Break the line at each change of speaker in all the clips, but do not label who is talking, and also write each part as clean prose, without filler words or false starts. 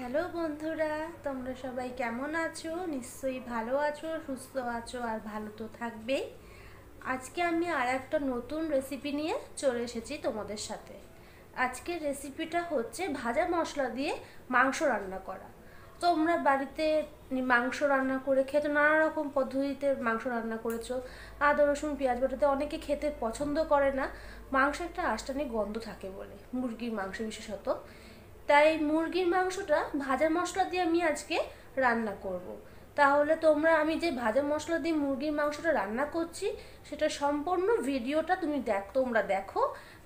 Hello বন্ধুরা, তোমরা সবাই কেমন আছো? নিশ্চয়ই ভালো আছো, সুস্থ আছো আর ভালো তো থাকবেই। আজকে আমি আর একটা নতুন রেসিপি নিয়ে চলে এসেছি তোমাদের সাথে। আজকের রেসিপিটা হচ্ছে ভাজা মশলা দিয়ে মাংস রান্না করা। তোমরা বাড়িতে মাংস রান্না করে খেতে নানা রকম পদ্ধতিতে মাংস রান্না করেছো। আদা রসুন পেঁয়াজ বাটাতে অনেকে খেতে পছন্দ করে না, মাংস একটা আষ্টানি গন্ধ থাকে বলে, মুরগির মাংস বিশেষত। তাই মুরগির মাংসটা ভাজা মশলা দিয়ে আমি আজকে রান্না করব। তাহলে আমি যে ভাজা মশলা দিয়ে মুরগির মাংসটা রান্না করছি সেটা সম্পূর্ণ ভিডিওটা তোমরা দেখো,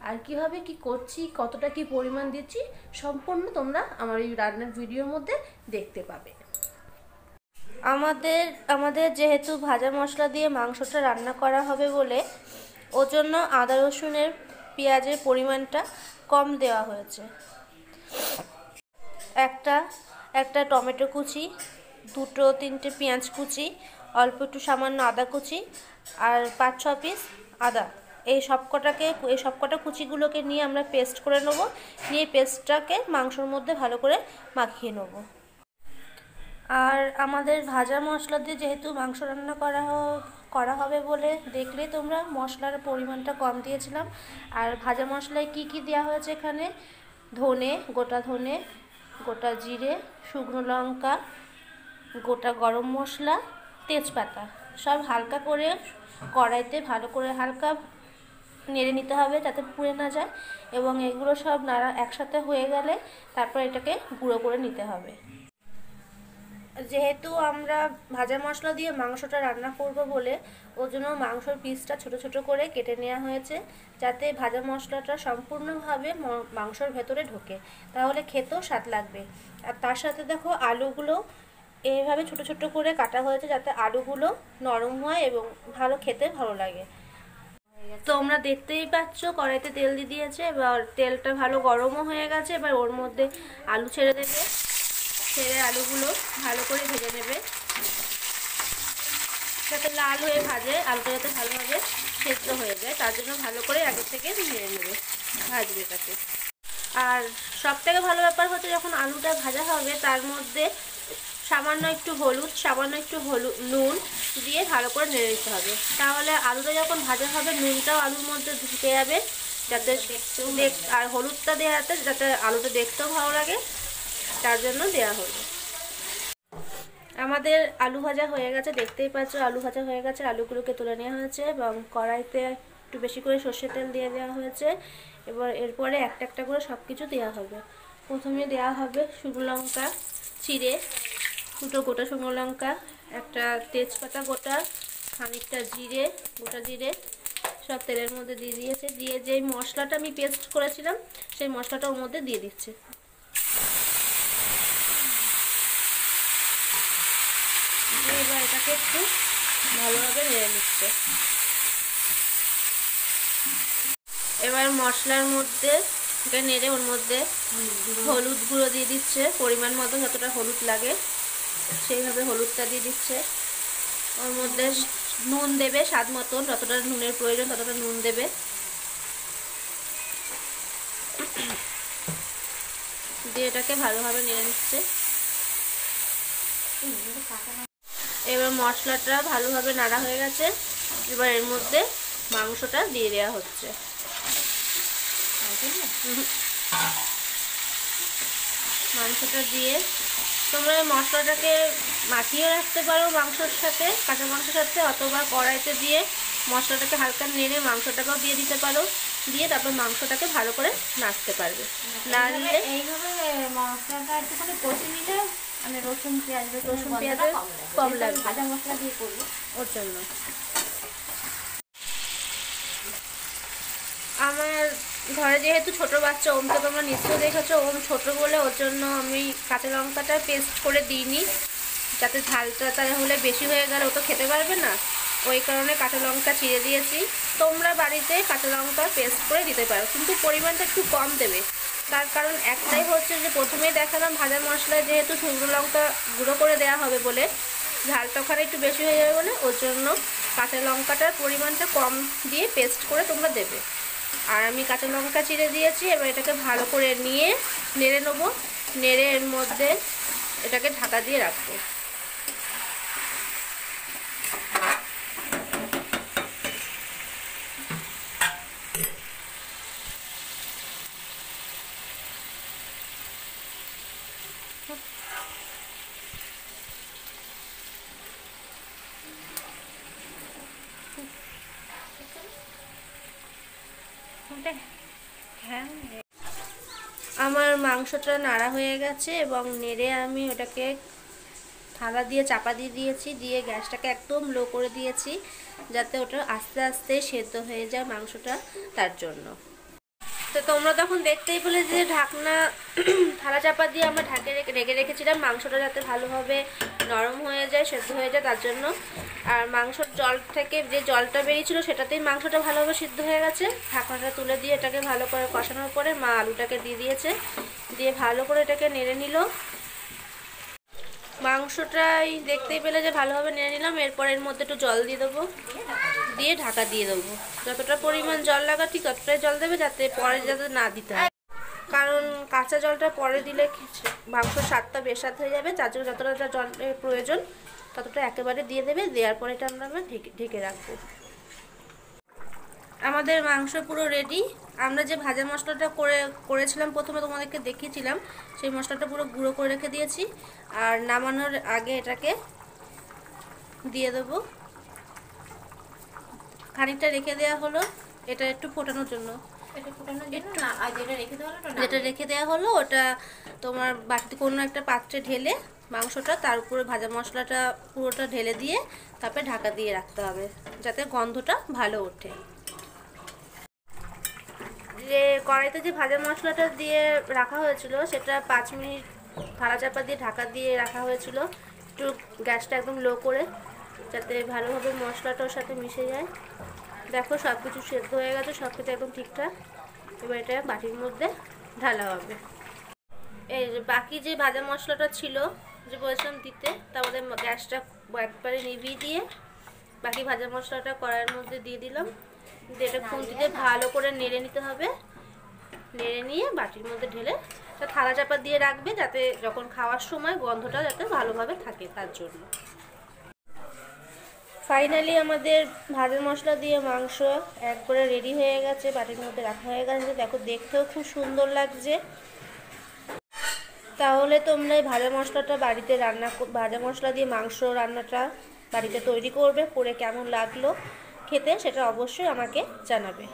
আর কিভাবে কি করছি, কতটা কি পরিমাণ দিচ্ছি, সম্পূর্ণ তোমরা আমার এই রান্নার ভিডিওর মধ্যে দেখতে পাবে। আমাদের আমাদের যেহেতু ভাজা মশলা দিয়ে মাংসটা রান্না করা হবে বলে ওর জন্য আদা রসুনের পেঁয়াজের পরিমাণটা কম দেওয়া হয়েছে। একটা টমেটো কুচি, দুটো তিনটে পেঁয়াজ কুচি, অল্প একটু সামান্য আদা কুচি আর 5-6 পিস আদা, এই সবকটা কুচিগুলোকে নিয়ে আমরা পেস্ট করে নেব। নিয়ে পেস্টটাকে মাংসর মধ্যে ভালো করে মাখিয়ে নেব। আর আমাদের ভাজা মশলা দিয়ে যেহেতু মাংস রান্না করা হবে বলে দেখলে তোমরা মশলার পরিমাণটা কম দিয়েছিলাম। আর ভাজা মশলায় কি কি দেওয়া হয়েছে এখানে: গোটা ধনে, গোটা জিরে, শুকনো লঙ্কা, গোটা গরম মশলা, তেজপাতা, সব হালকা করে কড়াইতে ভালো করে হালকা নেড়ে নিতে হবে যাতে পুড়ে না যায়। এবং এগুলো সব নাড়া একসাথে হয়ে গেলে তারপর এটাকে গুঁড়ো করে নিতে হবে। যেহেতু আমরা ভাজা মশলা দিয়ে মাংসটা রান্না করব বলে ওর জন্য মাংসর পিসটা ছোট ছোট করে কেটে নেওয়া হয়েছে, যাতে ভাজা মশলাটা সম্পূর্ণভাবে মাংসর ভেতরে ঢোকে, তাহলে খেতেও স্বাদ লাগবে। আর তার সাথে দেখো আলুগুলো এইভাবে ছোট ছোট করে কাটা হয়েছে যাতে আলুগুলো নরম হয় এবং খেতে ভালো লাগে। তোমরা দেখতেই পাচ্ছ কড়াইতে তেল দিয়ে দিয়েছে, এবার তেলটা ভালো গরমও হয়ে গেছে। এবার ওর মধ্যে আলু ছেড়ে দেবে, ছেড়ে আলুগুলো ভালো করে ভেজে নেবে যাতে লাল হয়ে আলুটা যাতে ভালোভাবে সেদ্ধ হয়ে যায়, তার জন্য ভালো করে আগে থেকে নেড়ে নেবে, ভাজবে তাকে। আর সবথেকে ভালো ব্যাপার হচ্ছে যখন আলুটা ভাজা হবে তার মধ্যে সামান্য একটু নুন দিয়ে ভালো করে নেড়ে নিতে হবে, তাহলে আলুটা যখন ভাজা হবে নুনটাও আলুর মধ্যে ঢুকে যাবে, যাতে আর হলুদটা দেওয়াতে যাতে আলুটা দেখতেও ভালো লাগে, তার জন্য দেওয়া হলো। আমাদের আলু ভাজা হয়ে গেছে, দেখতেই পাচ্ছ আলু ভাজা হয়ে গেছে। আলুগুলোকে তুলে নেওয়া হয়েছে এবং কড়াইতে একটু বেশি করে সর্ষের তেল দিয়ে দেওয়া হয়েছে। এরপরে একটা একটা করে সব কিছু দেওয়া হবে। প্রথমে দেওয়া হবে শুকনো লঙ্কা চিড়ে, দুটো গোটা শুকনো লঙ্কা, একটা তেজপাতা গোটা, খানিকটা গোটা জিরে, সব তেলের মধ্যে দিয়ে দিয়েছে। দিয়ে যেই মশলাটা আমি পেস্ট করেছিলাম সেই মশলাটা ওর মধ্যে দিয়ে দিচ্ছে। এবার এটাকে একটু ভালোভাবে নেড়ে নিচ্ছে। এবার মশলার মধ্যে নেড়ে ওর মধ্যে হলুদ গুঁড়ো দিয়ে দিচ্ছে, পরিমাণ মতো যতটা হলুদ লাগে সেইভাবে হলুদটা দিয়ে দিচ্ছে। ওর মধ্যে নুন দেবে স্বাদ মতন, যতটা নুনের প্রয়োজন ততটা নুন দেবে। দিয়ে এটাকে ভালোভাবে নেড়ে নিচ্ছে। এবার মশলাটা ভালোভাবে নাড়া হয়ে গেছে, এবার এর মধ্যে মাংসটা দিয়ে দেওয়া হচ্ছে। মাংসটা দিয়ে তোমরা মশলাটাকে মাখিয়ে রাখতে পারো মাংসর সাথে, কাঁচা মাংসের সাথে, অথবা কড়াইতে দিয়ে মশলাটাকে হালকা নেড়ে মাংসটাকেও দিয়ে দিতে পারো। দিয়ে তারপর মাংসটাকে ভালো করে নাড়তে পারবে। নাড়লে
এইভাবে মশলাটা একটুখানি কষে নিলে মানে রসুন পেঁয়াজ
কম লাগবে,
ভাজা মশলা দিয়ে করবো
ওর জন্য। আমার ঘরে যেহেতু ছোট বাচ্চা, ওমকে তোমরা নিশ্চয়ই দেখেছো, ওম ছোট বলে ওর জন্য আমি কাঁচা লঙ্কাটা পেস্ট করে দিইনি, যাতে ঝালটা তাহলে বেশি হয়ে গেলে ও তো খেতে পারবে না, ওই কারণে কাঁচা লঙ্কা চিড়ে দিয়েছি। তোমরা বাড়িতে কাঁচা লঙ্কা পেস্ট করে দিতে পারো, কিন্তু পরিমাণটা একটু কম দেবে। তার কারণ একটাই হচ্ছে যে প্রথমেই দেখালাম ভাজা মশলায় যেহেতু শুকনো লঙ্কা গুঁড়ো করে দেওয়া হবে বলে ঝালটা ওখানে একটু বেশি হয়ে যাবে বলে ওর জন্য কাঁচা লঙ্কাটার পরিমাণটা কম দিয়ে পেস্ট করে তোমরা দেবে। আর আমি কাঁচা লঙ্কা চিড়ে দিয়েছি। এবার এটাকে ভালো করে নিয়ে নেড়ে নেবো, নেড়ে এর মধ্যে এটাকে ঢাকা দিয়ে রাখবো। আমার মাংসটা নাড়া হয়ে গেছে এবং নেড়ে আমি ওটাকে থালা দিয়ে চাপা দিয়ে দিয়েছি, দিয়ে গ্যাসটাকে একদম লো করে দিয়েছি যাতে ওটা আস্তে আস্তে সেদ্ধ হয়ে যায় মাংসটা, তার জন্য। তো তোমরা তখন দেখতেই পেলে যে ঢাকনা থালা চাপা দিয়ে আমরা ঢেকে রেখেছিলাম মাংসটা যাতে ভালোভাবে নরম হয়ে যায়, সেদ্ধ হয়ে যায়, তার জন্য। আর মাংসর জল থেকে যে জলটা বেরিয়েছিল সেটাতেই মাংসটা ভালোভাবে সিদ্ধ হয়ে গেছে। ঢাকনাটা তুলে দিয়ে এটাকে ভালো করে কষানোর পরে মা আলুটাকে দিয়ে দিয়েছে, দিয়ে ভালো করে এটাকে নেড়ে নিল। মাংসটাই দেখতেই পেলে যে ভালোভাবে নেড়ে নিলাম। এরপর এর মধ্যে একটু জল দিয়ে দেবো, দিয়ে ঢাকা দিয়ে দেবো। যতটা পরিমাণ জল লাগা ঠিক ততটাই জল দেবে, যাতে পরে যাতে না দিতে হয়, কারণ কাঁচা জলটা পরে দিলে মাংসর স্বাদটা বেসাদ হয়ে যাবে। তার জন্য যতটা জলের প্রয়োজন ততটা একেবারে দিয়ে দেবে। দেওয়ার পরে এটা আমরা ঢেকে রাখবো। আমাদের মাংস পুরো রেডি। আমরা যে ভাজা মশলাটা করেছিলাম প্রথমে তোমাদেরকে দেখিয়েছিলাম, সেই মশলাটা পুরো গুঁড়ো করে রেখে দিয়েছি। আর নামানোর আগে এটাকে দিয়ে দেবো, খানিকটা রেখে দেওয়া হলো এটা একটু ফোটানোর জন্য। যেটা রেখে দেওয়া হলো ওটা তোমার বাড়িতে কোনো একটা পাত্রে ঢেলে মাংসটা তার উপরে ভাজা মশলাটা পুরোটা ঢেলে দিয়ে তারপরে ঢাকা দিয়ে রাখতে হবে যাতে গন্ধটা ভালো ওঠে। যে কড়াইতে যে ভাজা মশলাটা দিয়ে রাখা হয়েছিল সেটা 5 মিনিট থালা চাপা দিয়ে ঢাকা দিয়ে রাখা হয়েছিল, একটু গ্যাসটা একদম লো করে, যাতে ভালোভাবে মশলাটা ওর সাথে মিশে যায়। দেখো সব কিছু সেদ্ধ হয়ে গেছে, সব কিছু একদম ঠিকঠাক। এবার এটা বাটির মধ্যে ঢালা হবে। এই যে বাকি যে ভাজা মশলাটা ছিল যে বলছিলাম দিতে, তারপরে গ্যাসটা একবারে নিভিয়ে দিয়ে বাকি ভাজা মশলাটা কড়াইয়ের মধ্যে দিয়ে দিলাম। দিয়ে এটা খুন্তিতে ভালো করে নেড়ে নিতে হবে। নেড়ে নিয়ে বাটির মধ্যে ঢেলে থালা চাপা দিয়ে রাখবে, যাতে যখন খাওয়ার সময় গন্ধটা যাতে ভালোভাবে থাকে, তার জন্য। ফাইনালি আমাদের ভাজা মশলা দিয়ে মাংস একবারে রেডি হয়ে গেছে, বাটির মধ্যে রাখা হয়ে গেছে। দেখো দেখতেও খুব সুন্দর লাগছে। তাহলে তোমরা এই ভাজা মশলাটা বাড়িতে ভাজা মশলা দিয়ে মাংস রান্নাটা বাড়িতে তৈরি করবে, করে কেমন লাগলো খেতে সেটা অবশ্যই আমাকে জানাবে।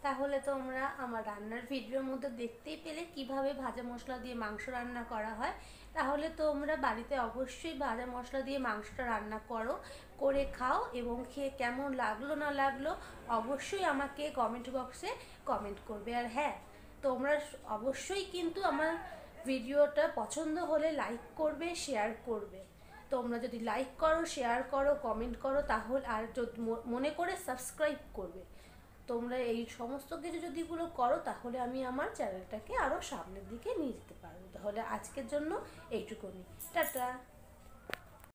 তাহলে তোমরা আমার রান্নার ভিডিওর মধ্যে দেখতেই পেলে কিভাবে ভাজা মশলা দিয়ে মাংস রান্না করা হয়। তাহলে তোমরা বাড়িতে অবশ্যই ভাজা মশলা দিয়ে মাংসটা রান্না করো, করে খাও, এবং খেয়ে কেমন লাগলো না লাগলো অবশ্যই আমাকে কমেন্ট বক্সে কমেন্ট করবে। আর হ্যাঁ, তোমরা অবশ্যই কিন্তু আমার ভিডিওটা পছন্দ হলে লাইক করবে, শেয়ার করবে। তোমরা যদি লাইক করো, শেয়ার করো, কমেন্ট করো, তাহলে আর যদি মনে করে সাবস্ক্রাইব করবে। তোমরা এই সমস্ত কিছু যদি এগুলো করো তাহলে আমি আমার চ্যানেলটাকে আরও সামনের দিকে নিয়ে যেতে পারবো। তাহলে আজকের জন্য এইটুকুনি, টাটা।